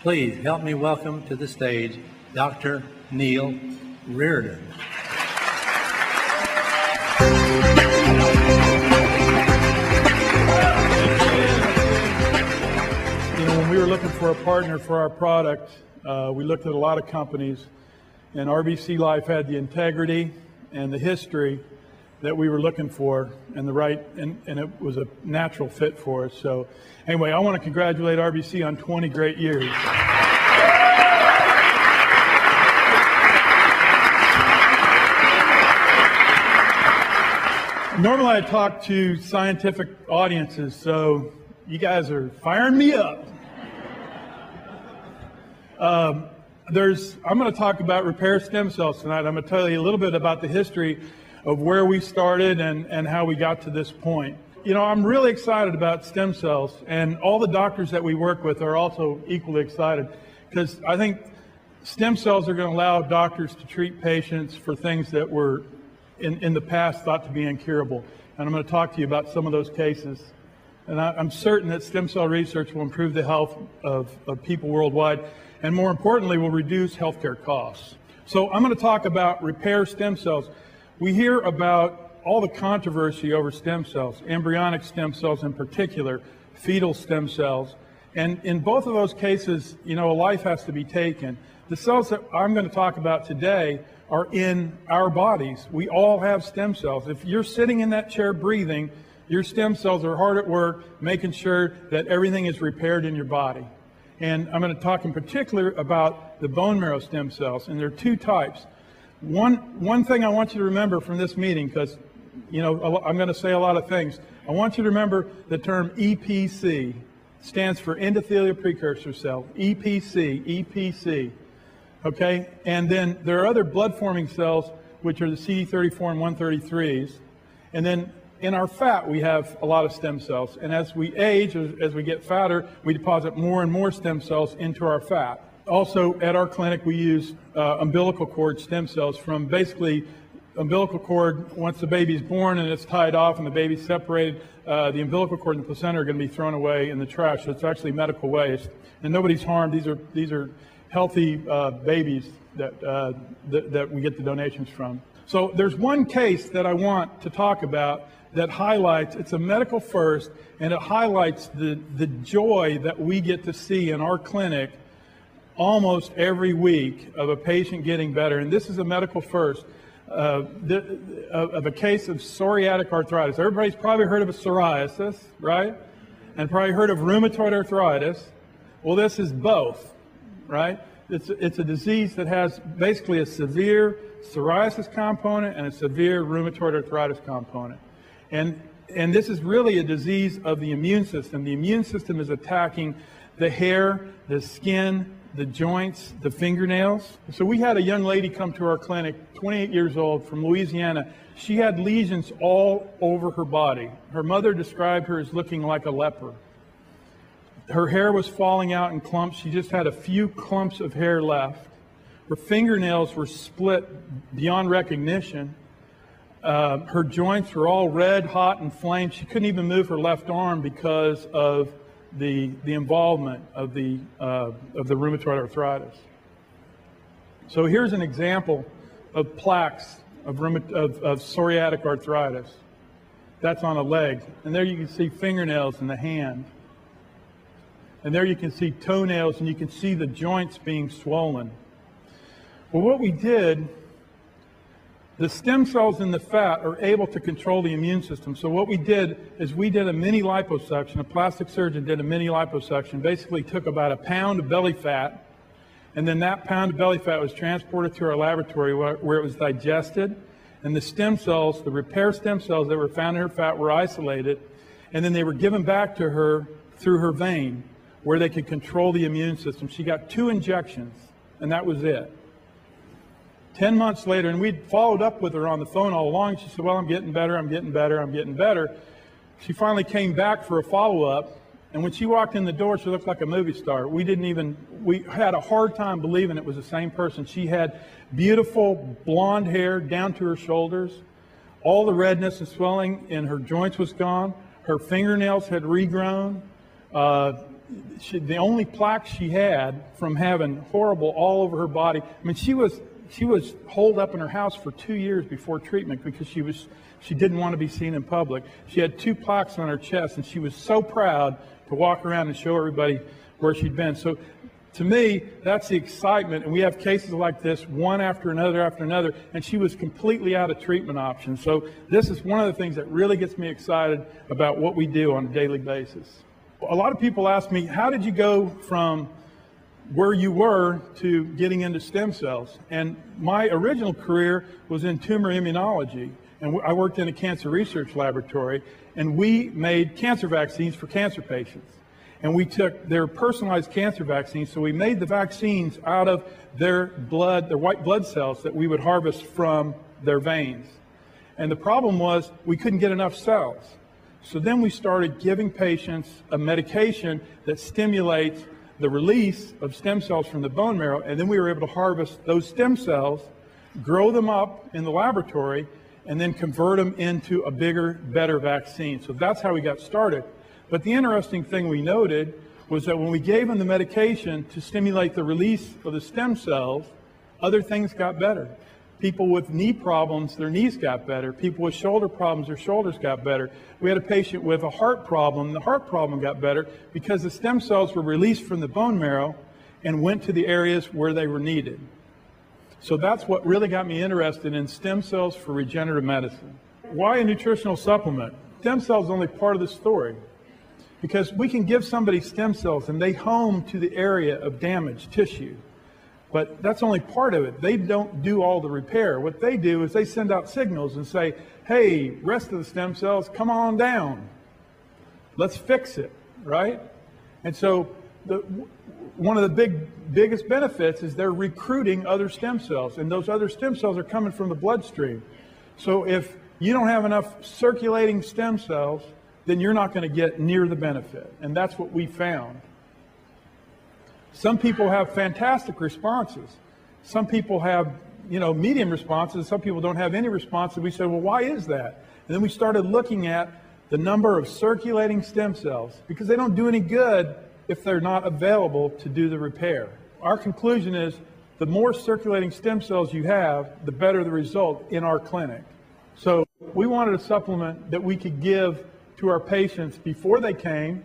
Please help me welcome to the stage Dr. Neil Reardon. When we were looking for a partner for our product, we looked at a lot of companies, and RBC Life had the integrity and the history that we were looking for, and and it was a natural fit for us. So anyway, I want to congratulate RBC on 20 great years. Normally I talk to scientific audiences, so you guys are firing me up. I'm going to talk about repair stem cells tonight. I'm going to tell you a little bit about the history of where we started and how we got to this point. I'm really excited about stem cells, and all the doctors that we work with are also equally excited, because I think stem cells are going to allow doctors to treat patients for things that were in the past thought to be incurable. And I'm going to talk to you about some of those cases. And I'm certain that stem cell research will improve the health of people worldwide, and more importantly, will reduce healthcare costs. So I'm going to talk about repair stem cells. We hear about all the controversy over stem cells, embryonic stem cells in particular, fetal stem cells. And in both of those cases, a life has to be taken. The cells that I'm going to talk about today are in our bodies. We all have stem cells. If you're sitting in that chair breathing, your stem cells are hard at work making sure that everything is repaired in your body. And I'm going to talk in particular about the bone marrow stem cells, and there are two types. One thing I want you to remember from this meeting, because I'm going to say a lot of things. I want you to remember the term EPC. Stands for endothelial precursor cell. EPC. Okay? And then there are other blood-forming cells, which are the CD34 and 133s. And then in our fat, we have a lot of stem cells. And as we age, as we get fatter, we deposit more and more stem cells into our fat. Also, at our clinic, we use umbilical cord stem cells from basically umbilical cord. Once the baby's born and it's tied off and the baby's separated, the umbilical cord and the placenta are going to be thrown away in the trash. So it's actually medical waste. And nobody's harmed. These are healthy babies that we get the donations from. So there's one case that I want to talk about that highlights, it's a medical first, and it highlights the joy that we get to see in our clinic almost every week of a patient getting better. And this is a medical first of a case of psoriatic arthritis. Everybody's probably heard of a psoriasis, right? And probably heard of rheumatoid arthritis. Well, this is both, right? It's a disease that has basically a severe psoriasis component and a severe rheumatoid arthritis component. And this is really a disease of the immune system. The immune system is attacking the hair, the skin, the joints, the fingernails. So we had a young lady come to our clinic, 28 years old, from Louisiana. She had lesions all over her body. Her mother described her as looking like a leper. Her hair was falling out in clumps. She just had a few clumps of hair left. Her fingernails were split beyond recognition. Her joints were all red, hot, and inflamed. She couldn't even move her left arm because of the involvement of the rheumatoid arthritis. So here's an example of plaques of psoriatic arthritis. That's on a leg. And there you can see fingernails in the hand. And there you can see toenails, and you can see the joints being swollen. Well, what we did, the stem cells in the fat are able to control the immune system. So what we did is we did a mini liposuction. A plastic surgeon did a mini liposuction, basically took about a pound of belly fat, and then that pound of belly fat was transported to our laboratory where it was digested, and the stem cells, the repair stem cells that were found in her fat, were isolated, and then they were given back to her through her vein, where they could control the immune system. She got 2 injections, and that was it. 10 months later, and we'd followed up with her on the phone all along. She said, well, I'm getting better, I'm getting better, I'm getting better. She finally came back for a follow-up, and when she walked in the door, she looked like a movie star. We had a hard time believing it was the same person. She had beautiful blonde hair down to her shoulders. All the redness and swelling in her joints was gone. Her fingernails had regrown. the only plaques she had from having horrible all over her body. I mean, she was holed up in her house for 2 years before treatment because she didn't want to be seen in public. She had 2 plaques on her chest, and she was so proud to walk around and show everybody where she'd been. So to me, that's the excitement. And we have cases like this, one after another, and she was completely out of treatment options. So this is one of the things that really gets me excited about what we do on a daily basis. A lot of people ask me, how did you go from where you were to getting into stem cells? And my original career was in tumor immunology. And I worked in a cancer research laboratory, and we made cancer vaccines for cancer patients. And we took their personalized cancer vaccines, so we made the vaccines out of their blood, their white blood cells that we would harvest from their veins. And the problem was we couldn't get enough cells. So then we started giving patients a medication that stimulates the release of stem cells from the bone marrow, and then we were able to harvest those stem cells, grow them up in the laboratory, and then convert them into a bigger, better vaccine. So that's how we got started. But the interesting thing we noted was that when we gave them the medication to stimulate the release of the stem cells, other things got better. People with knee problems, their knees got better. People with shoulder problems, their shoulders got better. We had a patient with a heart problem. The heart problem got better because the stem cells were released from the bone marrow and went to the areas where they were needed. So that's what really got me interested in stem cells for regenerative medicine. Why a nutritional supplement? Stem cells is only part of the story. Because we can give somebody stem cells and they home to the area of damaged tissue. But that's only part of it. They don't do all the repair. What they do is they send out signals and say, hey, rest of the stem cells, come on down. Let's fix it, right? And so one of the biggest benefits is they're recruiting other stem cells. And those other stem cells are coming from the bloodstream. So if you don't have enough circulating stem cells, then you're not going to get near the benefit. And that's what we found. Some people have fantastic responses. Some people have, medium responses. Some people don't have any responses. We said, well, why is that? And then we started looking at the number of circulating stem cells because they don't do any good if they're not available to do the repair. Our conclusion is the more circulating stem cells you have, the better the result in our clinic. So we wanted a supplement that we could give to our patients before they came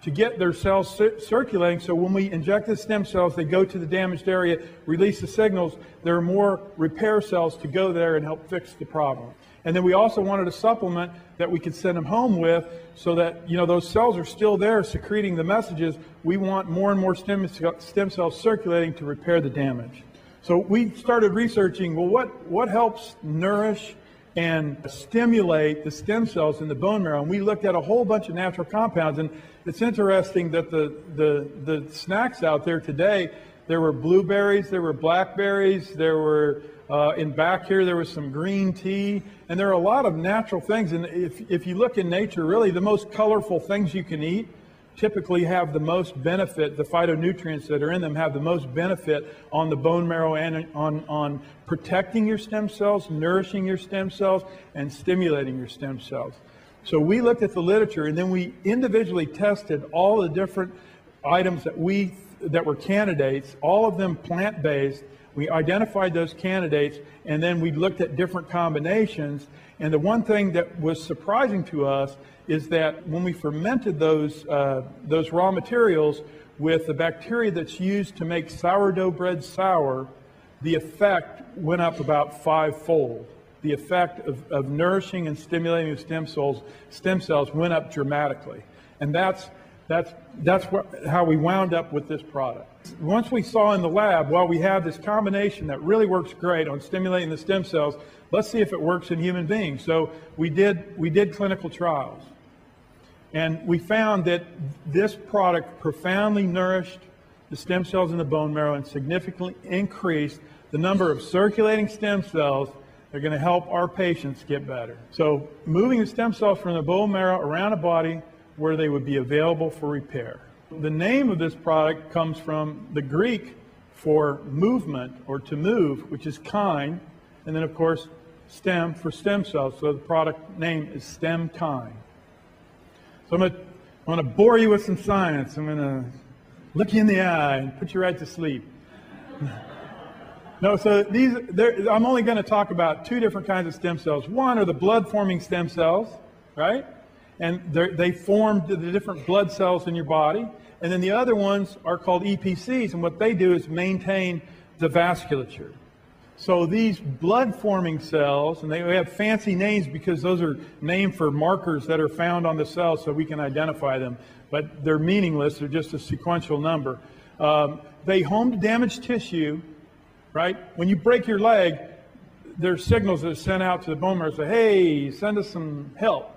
to get their cells circulating, so when we inject the stem cells, they go to the damaged area, release the signals, there are more repair cells to go there and help fix the problem. And then we also wanted a supplement that we could send them home with so that, those cells are still there secreting the messages. We want more and more stem cells circulating to repair the damage. So we started researching, well, what helps nourish and stimulate the stem cells in the bone marrow. And we looked at a whole bunch of natural compounds. And it's interesting that the snacks out there today, there were blueberries, there were blackberries, there were, in back here, there was some green tea. And there are a lot of natural things. And if you look in nature, really, the most colorful things you can eat typically have the most benefit. The phytonutrients that are in them have the most benefit on the bone marrow and on protecting your stem cells, nourishing your stem cells, and stimulating your stem cells. So we looked at the literature, and then we individually tested all the different items that were candidates, all of them plant-based. We identified those candidates, and then we looked at different combinations. And the one thing that was surprising to us is that when we fermented those raw materials with the bacteria that's used to make sourdough bread sour, the effect went up about 5-fold. The effect of nourishing and stimulating the stem cells went up dramatically. And that's how we wound up with this product. Once we saw in the lab, well, we have this combination that really works great on stimulating the stem cells, let's see if it works in human beings. So we did clinical trials. And we found that this product profoundly nourished the stem cells in the bone marrow and significantly increased the number of circulating stem cells that are going to help our patients get better. So moving the stem cells from the bone marrow around the body where they would be available for repair. The name of this product comes from the Greek for movement or to move, which is kine, and then of course stem for stem cells. So the product name is Stem-Kine. So I'm going to I want to bore you with some science. I'm going to look you in the eye and put you right to sleep. No, so I'm only going to talk about two different kinds of stem cells. One are the blood-forming stem cells, right? And they form the different blood cells in your body. And then the other ones are called EPCs, and what they do is maintain the vasculature. So these blood-forming cells, and they have fancy names because those are named for markers that are found on the cells so we can identify them, but they're meaningless. They're just a sequential number. They home to damaged tissue, right? When you break your leg, there's signals that are sent out to the bone marrow, say, hey, send us some help.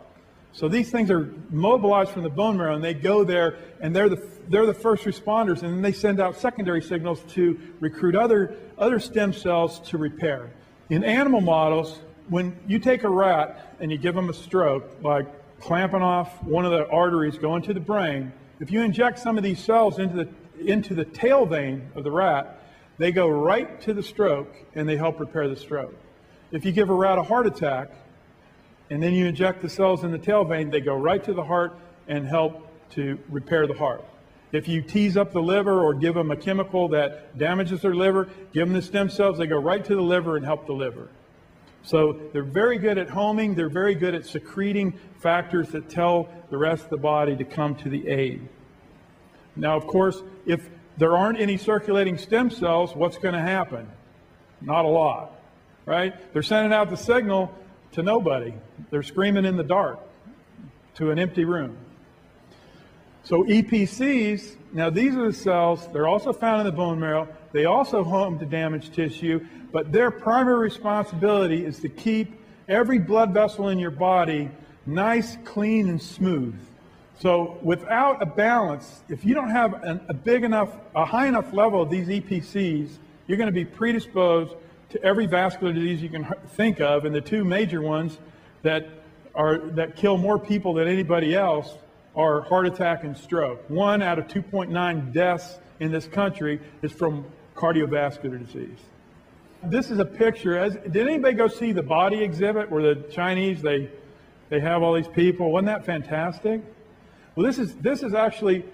So these things are mobilized from the bone marrow, and they go there, and they're the first responders, and then they send out secondary signals to recruit other stem cells to repair. In animal models, when you take a rat and you give them a stroke, like clamping off one of the arteries going to the brain, if you inject some of these cells into the tail vein of the rat, they go right to the stroke, and they help repair the stroke. If you give a rat a heart attack, and then you inject the cells in the tail vein, they go right to the heart and help to repair the heart. If you tease up the liver or give them a chemical that damages their liver, give them the stem cells, they go right to the liver and help the liver. So they're very good at homing, they're very good at secreting factors that tell the rest of the body to come to the aid. Now, of course, if there aren't any circulating stem cells, what's going to happen? Not a lot, right? They're sending out the signal to nobody. They're screaming in the dark to an empty room. So EPCs, now these are the cells, they're also found in the bone marrow. They also home to damaged tissue, but their primary responsibility is to keep every blood vessel in your body nice, clean, and smooth. So without a balance, if you don't have a high enough level of these EPCs, you're going to be predisposed to every vascular disease you can think of, and the two major ones that kill more people than anybody else are heart attack and stroke. 1 out of 2.9 deaths in this country is from cardiovascular disease. This is a picture. Did anybody go see the body exhibit where the Chinese, they have all these people? Wasn't that fantastic? Well, this is actually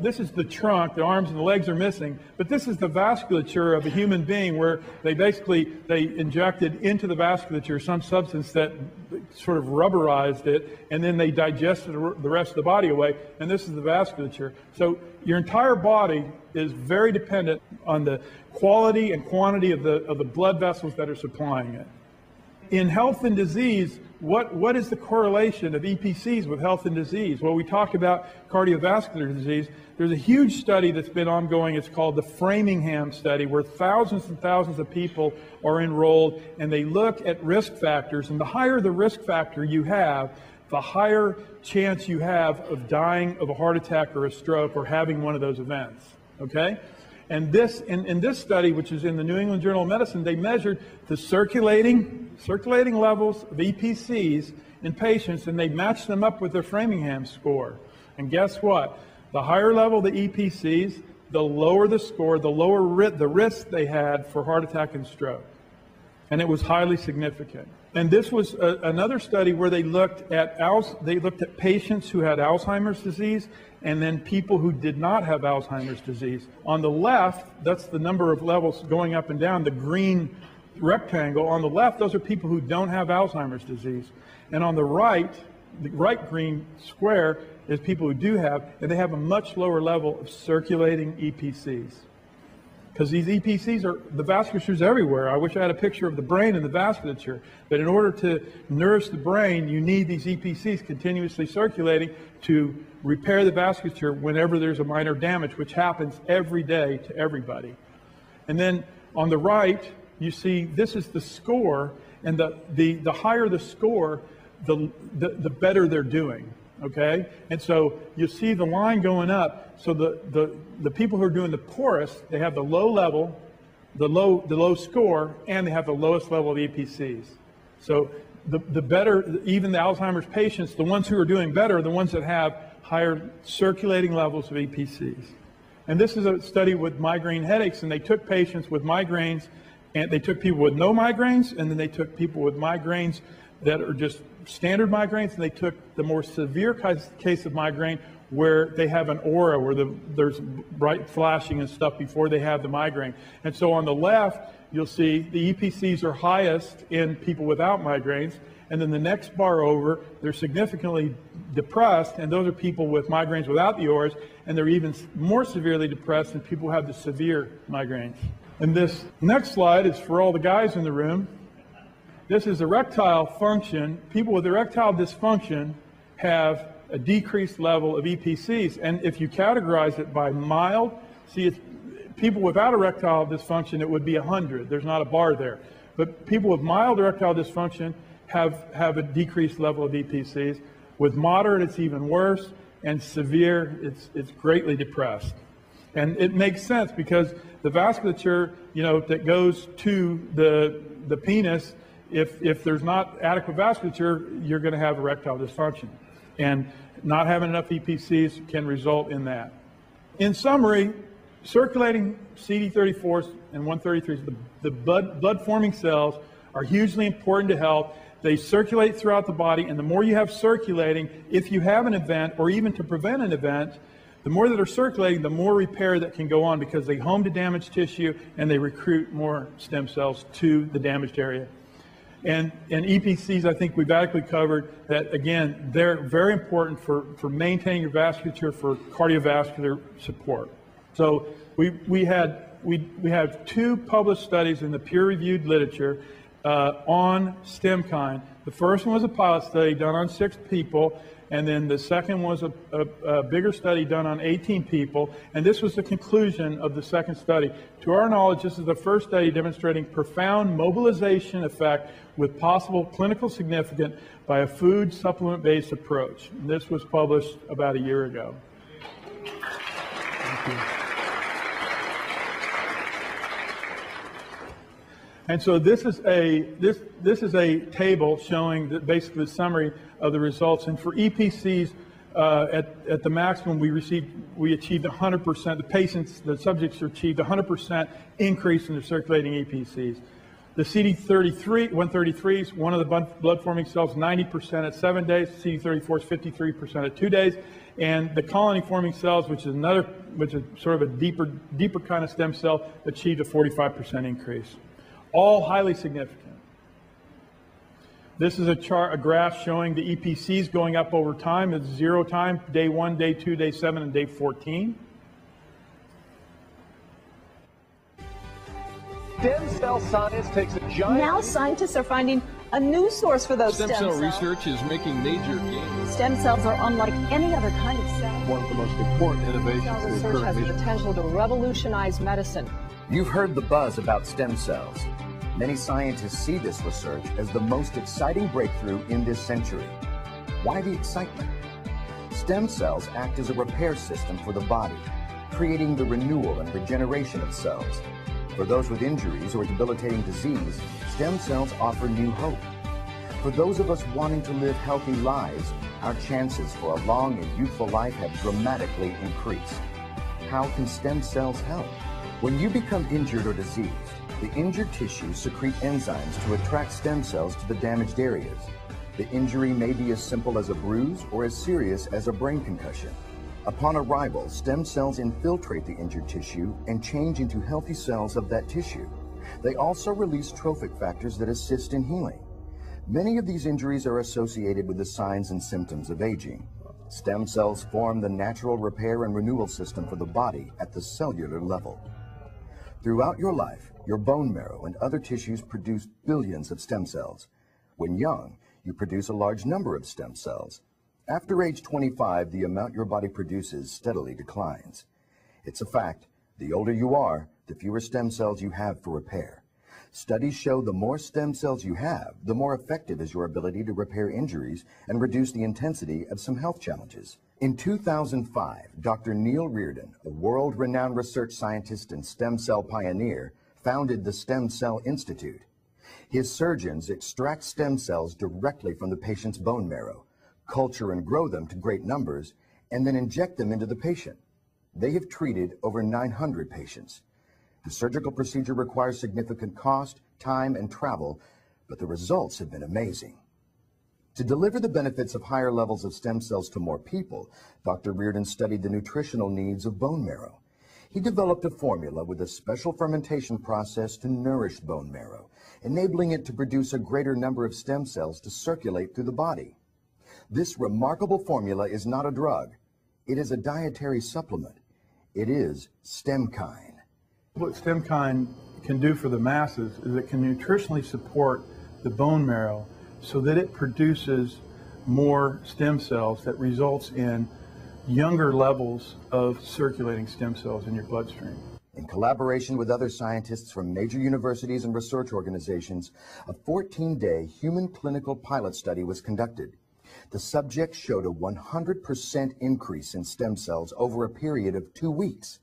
this is the trunk. The arms and the legs are missing, but this is the vasculature of a human being, where they injected into the vasculature some substance that sort of rubberized it, and then they digested the rest of the body away, and this is the vasculature. So your entire body is very dependent on the quality and quantity of the blood vessels that are supplying it. In health and disease, what is the correlation of EPCs with health and disease? Well, we talked about cardiovascular disease. There's a huge study that's been ongoing. It's called the Framingham study, where thousands and thousands of people are enrolled, and they look at risk factors. And the higher the risk factor you have, the higher chance you have of dying of a heart attack or a stroke or having one of those events. Okay? And in this study, which is in the New England Journal of Medicine, they measured the circulating levels of EPCs in patients, and they matched them up with their Framingham score. And guess what? The higher level the EPCs, the lower the score, the lower the risk they had for heart attack and stroke. And it was highly significant. And this was another study where they looked at patients who had Alzheimer's disease, and then people who did not have Alzheimer's disease. On the left, that's the number of levels going up and down, the green rectangle. On the left, those are people who don't have Alzheimer's disease. And on the right green square is people who do have, and they have a much lower level of circulating EPCs. Because these EPCs the vasculature is everywhere. I wish I had a picture of the brain and the vasculature. But in order to nourish the brain, you need these EPCs continuously circulating to repair the vasculature whenever there's a minor damage, which happens every day to everybody. And then on the right, you see this is the score, and the higher the score, the better they're doing. Okay? And so you see the line going up. So the people who are doing the poorest, they have the low level, the low score, and they have the lowest level of EPCs. So the better, even the Alzheimer's patients, the ones who are doing better are the ones that have higher circulating levels of EPCs. And this is a study with migraine headaches, and they took patients with migraines, and they took people with no migraines, and then they took people with migraines that are just standard migraines, and they took the more severe case of migraine where they have an aura, where there's bright flashing and stuff before they have the migraine. And so on the left, you'll see the EPCs are highest in people without migraines, and then the next bar over, they're significantly depressed, and those are people with migraines without the auras, and they're even more severely depressed than people who have the severe migraines. And this next slide is for all the guys in the room. This is erectile function. People with erectile dysfunction have a decreased level of EPCs, and if you categorize it by mild, see, it's people without erectile dysfunction, it would be 100. There's not a bar there. But people with mild erectile dysfunction have a decreased level of EPCs. With moderate, it's even worse, and severe, it's greatly depressed. And it makes sense because the vasculature, that goes to the penis, if there's not adequate vasculature, you're going to have erectile dysfunction. And not having enough EPCs can result in that. In summary, circulating CD34s and 133s, the blood-forming cells, are hugely important to health. They circulate throughout the body, and the more you have circulating, if you have an event, or even to prevent an event, the more that are circulating, the more repair that can go on because they home to damaged tissue and they recruit more stem cells to the damaged area. And EPCs, I think we've adequately covered that. Again, they're very important for maintaining your vasculature, for cardiovascular support. So we have 2 published studies in the peer-reviewed literature on Stem-Kine. The first one was a pilot study done on 6 people, and then the second was a bigger study done on 18 people, and this was the conclusion of the second study. To our knowledge, this is the first study demonstrating profound mobilization effect with possible clinical significance by a food supplement-based approach. And this was published about a year ago. Thank you. And so this is a table showing basically the summary of the results. And for EPCs, at the maximum, we achieved 100%. The subjects achieved 100% increase in their circulating EPCs. The CD133s, one of the blood-forming cells, 90% at 7 days. CD34s, 53% at 2 days. And the colony-forming cells, which is sort of a deeper kind of stem cell, achieved a 45% increase. All highly significant. This is a graph showing the EPCs going up over time. It's 0 time, day 1, day 2, day 7, and day 14. Stem cell science takes a giant... Now scientists are finding a new source for those stem cells. Stem cell research is making major gains. Stem cells are unlike any other kind of cell. One of the most important innovations Cell in the research current has the mission. potential to revolutionize medicine. You've heard the buzz about stem cells. Many scientists see this research as the most exciting breakthrough in this century. Why the excitement? Stem cells act as a repair system for the body, creating the renewal and regeneration of cells. For those with injuries or debilitating disease, stem cells offer new hope. For those of us wanting to live healthy lives, our chances for a long and youthful life have dramatically increased. How can stem cells help? When you become injured or diseased, the injured tissues secrete enzymes to attract stem cells to the damaged areas. The injury may be as simple as a bruise or as serious as a brain concussion. Upon arrival, stem cells infiltrate the injured tissue and change into healthy cells of that tissue. They also release trophic factors that assist in healing. Many of these injuries are associated with the signs and symptoms of aging. Stem cells form the natural repair and renewal system for the body at the cellular level. Throughout your life, your bone marrow and other tissues produce billions of stem cells. When young, you produce a large number of stem cells. After age 25, the amount your body produces steadily declines. It's a fact. The older you are, the fewer stem cells you have for repair. Studies show the more stem cells you have, the more effective is your ability to repair injuries and reduce the intensity of some health challenges. In 2005, Dr. Neil Reardon, a world-renowned research scientist and stem cell pioneer, founded the Stem Cell Institute. His surgeons extract stem cells directly from the patient's bone marrow, culture and grow them to great numbers, and then inject them into the patient. They have treated over 900 patients. The surgical procedure requires significant cost, time, and travel, but the results have been amazing. To deliver the benefits of higher levels of stem cells to more people, Dr. Reardon studied the nutritional needs of bone marrow. He developed a formula with a special fermentation process to nourish bone marrow, enabling it to produce a greater number of stem cells to circulate through the body. This remarkable formula is not a drug. It is a dietary supplement. It is Stem-Kine. What Stem-Kine can do for the masses is it can nutritionally support the bone marrow so that it produces more stem cells that results in younger levels of circulating stem cells in your bloodstream. In collaboration with other scientists from major universities and research organizations, a 14-day human clinical pilot study was conducted. The subjects showed a 100% increase in stem cells over a period of 2 weeks.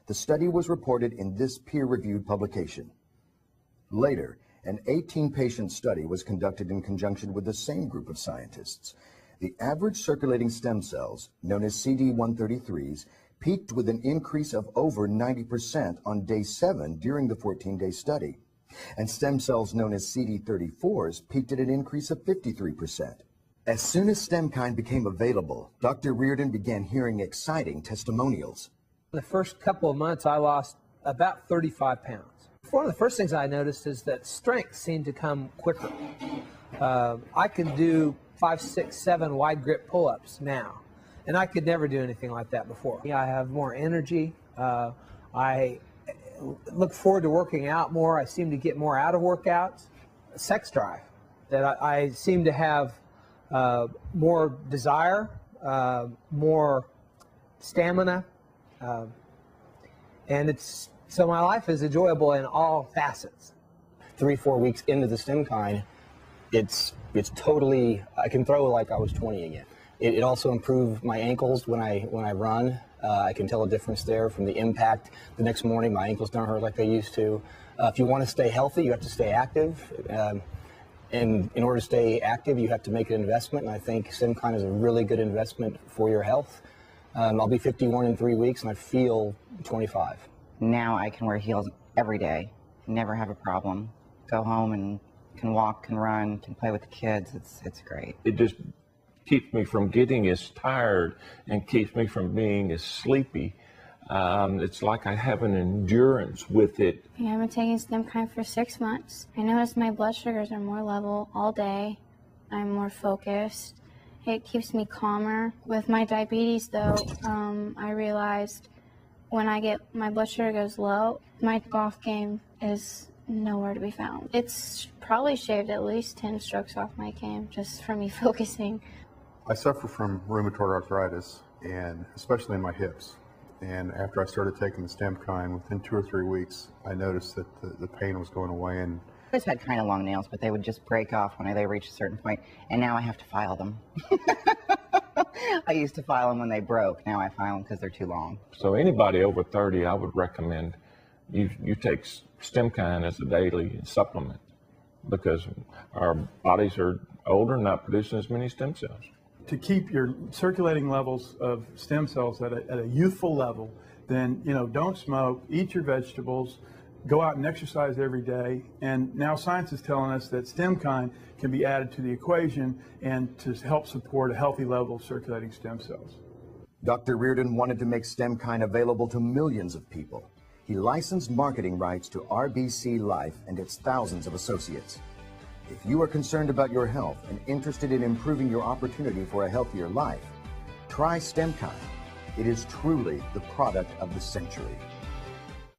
The study was reported in this peer-reviewed publication. Later, an 18-patient study was conducted in conjunction with the same group of scientists. The average circulating stem cells, known as CD133s, peaked with an increase of over 90% on day 7 during the 14-day study. And stem cells known as CD34s peaked at an increase of 53%. As soon as Stem-Kine became available, Dr. Reardon began hearing exciting testimonials. The first couple of months, I lost about 35 pounds. One of the first things I noticed is that strength seemed to come quicker. I can do 5, 6, 7 wide grip pull-ups now, and I could never do anything like that before. I have more energy. I look forward to working out more. I seem to get more out of workouts. Sex drive, that I seem to have more desire, more stamina, and so my life is enjoyable in all facets. 3-4 weeks into the Stem-Kine, it's totally, I can throw like I was 20 again. It also improved my ankles when I run. I can tell a difference there from the impact. The next morning, my ankles don't hurt like they used to. If you want to stay healthy, you have to stay active. And in order to stay active, you have to make an investment, and I think Stem-Kine is a really good investment for your health. I'll be 51 in 3 weeks, and I feel 25. Now I can wear heels every day, never have a problem. Go home and can walk, can run, can play with the kids. It's great. It just keeps me from getting as tired and keeps me from being as sleepy. It's like I have an endurance with it. I've been taking Stem-Kine for 6 months. I noticed my blood sugars are more level all day. I'm more focused. It keeps me calmer. With my diabetes, though, I realized when my blood sugar goes low, my golf game is nowhere to be found. It's probably shaved at least 10 strokes off my game just from me focusing. I suffer from rheumatoid arthritis, and especially in my hips. And after I started taking the Stem-Kine, within 2 or 3 weeks, I noticed that the pain was going away. And I always had kind of long nails, but they would just break off when they reached a certain point, and now I have to file them. I used to file them when they broke. Now I file them because they're too long. So anybody over 30, I would recommend you take Stem-Kine as a daily supplement, because our bodies are older and not producing as many stem cells. To keep your circulating levels of stem cells at a youthful level, then don't smoke, eat your vegetables, go out and exercise every day. And now science is telling us that Stem-Kine can be added to the equation and to help support a healthy level of circulating stem cells. Dr. Reardon wanted to make Stem-Kine available to millions of people. He licensed marketing rights to RBC Life and its thousands of associates. If you are concerned about your health and interested in improving your opportunity for a healthier life, try Stem-Kine. It is truly the product of the century.